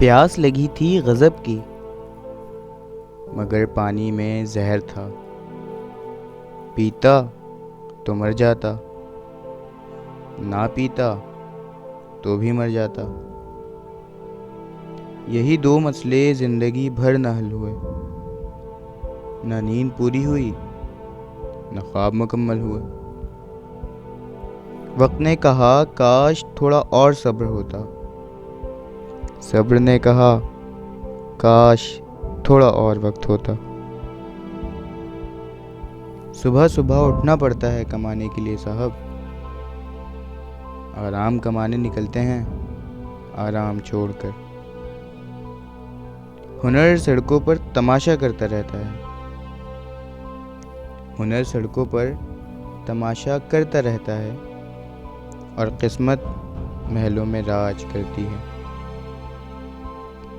پیاس لگی تھی غضب کی، مگر پانی میں زہر تھا۔ پیتا تو مر جاتا، نہ پیتا تو بھی مر جاتا۔ یہی دو مسئلے زندگی بھر نہ حل ہوئے، نہ نیند پوری ہوئی نہ خواب مکمل ہوئے۔ وقت نے کہا کاش تھوڑا اور صبر ہوتا، صبر نے کہا کاش تھوڑا اور وقت ہوتا۔ صبح صبح اٹھنا پڑتا ہے کمانے کے لیے صاحب، آرام کمانے نکلتے ہیں آرام چھوڑ کر۔ ہنر سڑکوں پر تماشا کرتا رہتا ہے، ہنر سڑکوں پر تماشا کرتا رہتا ہے، اور قسمت محلوں میں راج کرتی ہے۔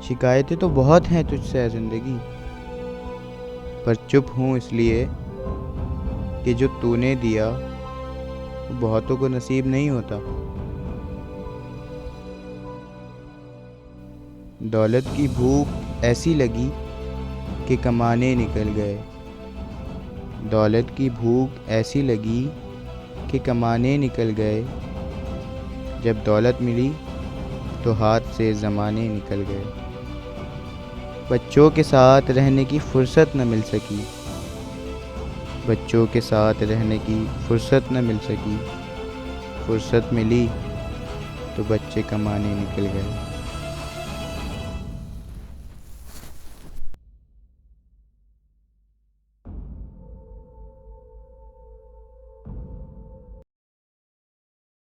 شکایتیں تو بہت ہیں تجھ سے اے زندگی، پر چپ ہوں اس لیے کہ جو تو نے دیا وہ بہتوں کو نصیب نہیں ہوتا۔ دولت کی بھوک ایسی لگی کہ کمانے نکل گئے، دولت کی بھوک ایسی لگی کہ کمانے نکل گئے۔ جب دولت ملی تو ہاتھ سے زمانے نکل گئے۔ بچوں کے ساتھ رہنے کی فرصت نہ مل سکی، بچوں کے ساتھ رہنے کی فرصت نہ مل سکی۔ فرصت ملی تو بچے کمانے نکل گئے۔